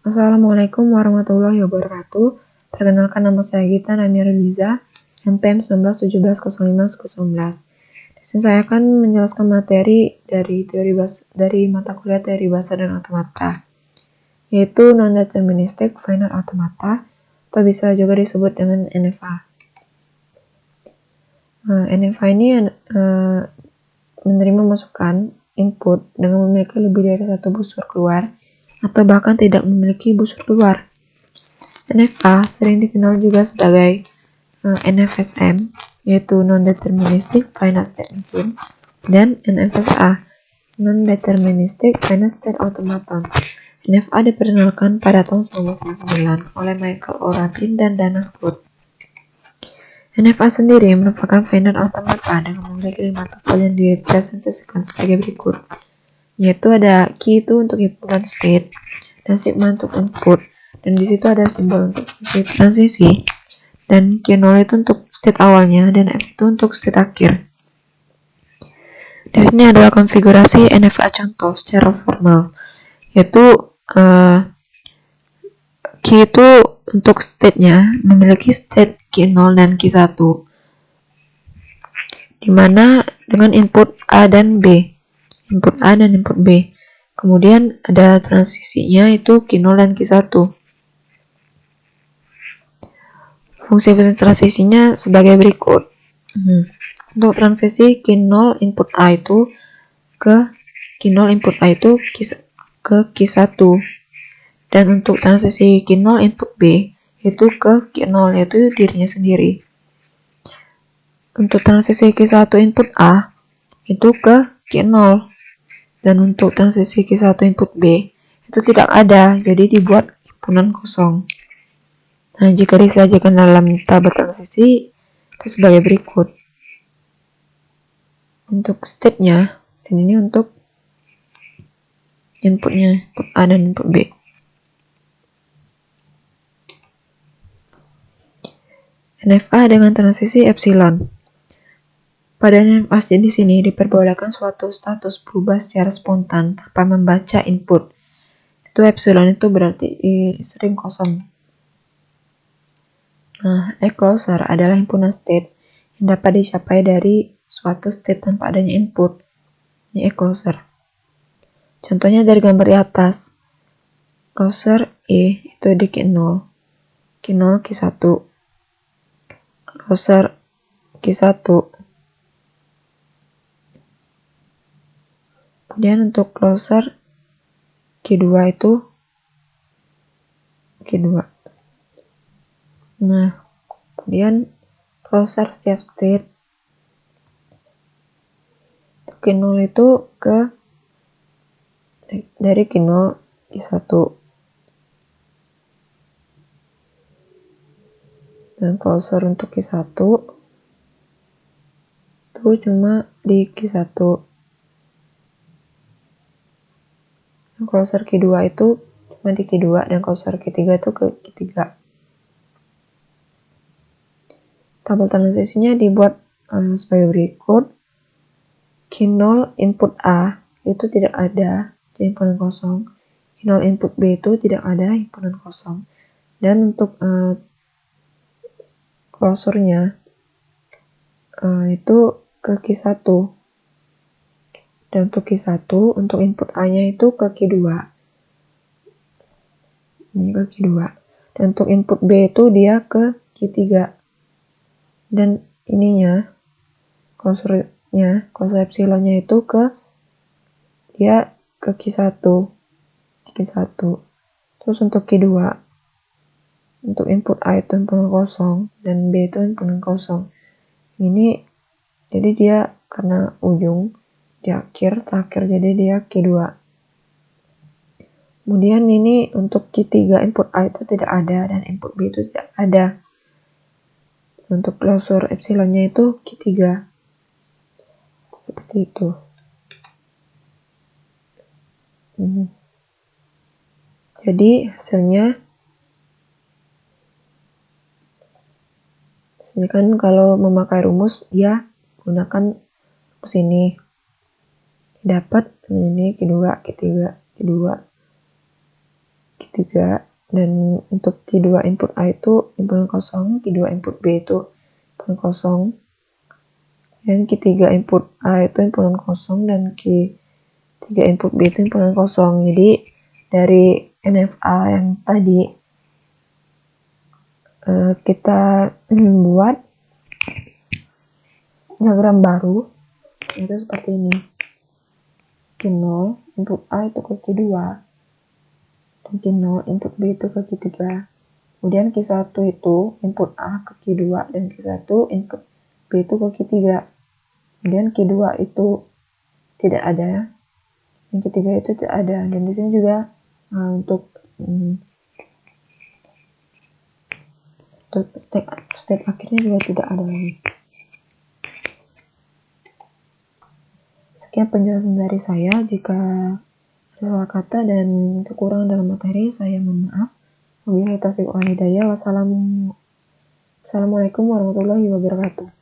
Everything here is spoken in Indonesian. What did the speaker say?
Assalamualaikum warahmatullahi wabarakatuh. Perkenalkan, nama saya Gita Namirliza, NPM 19170511. Di sini saya akan menjelaskan materi dari mata kuliah teori bahasa dan otomata, yaitu non-deterministic finite automata, atau bisa juga disebut dengan NFA. NFA ini menerima masukan input dengan memiliki lebih dari satu busur keluar atau bahkan tidak memiliki busur keluar. NFA sering dikenal juga sebagai NFSM, yaitu Non-Deterministic Finite State Machine, dan NFSA, Non-Deterministic Finite State Automaton. NFA diperkenalkan pada tahun 1999 oleh Michael O. Rabin dan Dana Scott. NFA sendiri merupakan finite automata dengan memiliki 5 tupel yang direpresentasikan sebagai berikut, yaitu ada key itu untuk input dan state, dan sigma untuk input, dan di situ ada simbol untuk transisi, dan Q0 itu untuk state awalnya, dan F itu untuk state akhir. Di sini adalah konfigurasi NFA contoh secara formal, yaitu Q itu untuk state-nya memiliki state Q0 dan Q1, dimana dengan input A dan B, input A dan input B. Kemudian ada transisinya itu Q0 dan Q1. Fungsi transisinya sebagai berikut. Untuk transisi Q0 input A itu ke Q0 input A itu ke Q1. Dan untuk transisi Q0 input B itu ke Q0, yaitu dirinya sendiri. Untuk transisi Q1 input A itu ke Q0. Dan untuk transisi Q1 input B itu tidak ada, jadi dibuat himpunan kosong. Nah, jika disajikan dalam tabel transisi itu sebagai berikut. Untuk state-nya, dan ini untuk inputnya, input A dan input B. NFA dengan transisi epsilon. Pada NFA di sini diperbolehkan suatu status berubah secara spontan tanpa membaca input. Itu epsilon itu berarti sering kosong. Nah, E-closer adalah himpunan state yang dapat dicapai dari suatu state tanpa adanya input. Ini E-closer. Contohnya dari gambar di atas. Closer E itu di Q0, Q0 Q1, closer Q1. Kemudian untuk closer Q2 itu Q2. Nah, kemudian closer setiap state Q0 itu ke dari Q0 Q1. Dan closer untuk Q1 itu cuma di Q1. Dan closer Q2 itu cuma di Q2, dan closer Q3 itu ke Q3. Tabel transisinya dibuat sebagai berikut. Q0 input A itu tidak ada, jadi himpunan kosong. Q0 input B itu tidak ada, himpunan kosong. Dan untuk closernya itu ke Q1. Dan untuk Q1, untuk input A-nya itu ke Q2. Ini ke Q2. Dan untuk input B itu dia ke Q3. Dan ininya, closer epsilonnya itu dia ke Q1. Terus untuk Q2, untuk input A itu himpunan kosong, dan B itu himpunan kosong. Ini, jadi dia karena ujung di terakhir, jadi dia Q2. Kemudian ini untuk Q3 input A itu tidak ada, dan input B itu tidak ada. Untuk closure epsilonnya itu Q3. Seperti itu. Jadi hasilnya kan kalau memakai rumus, ya gunakan rumus ini. Dapat ini Q2, Q3, Q2, Q3, dan untuk Q2 input A itu himpunan kosong, Q2 input B itu himpunan kosong, dan Q3 input A itu himpunan kosong, dan Q3 input B itu himpunan kosong. Jadi dari NFA yang tadi kita membuat diagram baru itu seperti ini. Q0 input A itu ke Q2, dan Q0 input B itu ke Q3. Kemudian Q1 itu input A ke Q2, dan Q1 input B itu ke Q3. Kemudian Q2 itu tidak ada, dan Q3 itu tidak ada. Dan di sini juga untuk step akhirnya juga tidak ada lagi. Sekian penjelasan dari saya. Jika ada salah kata dan kekurangan dalam materi, saya mohon maaf. Wabillahi taufiq wal hidayah. Wassalamualaikum warahmatullahi wabarakatuh.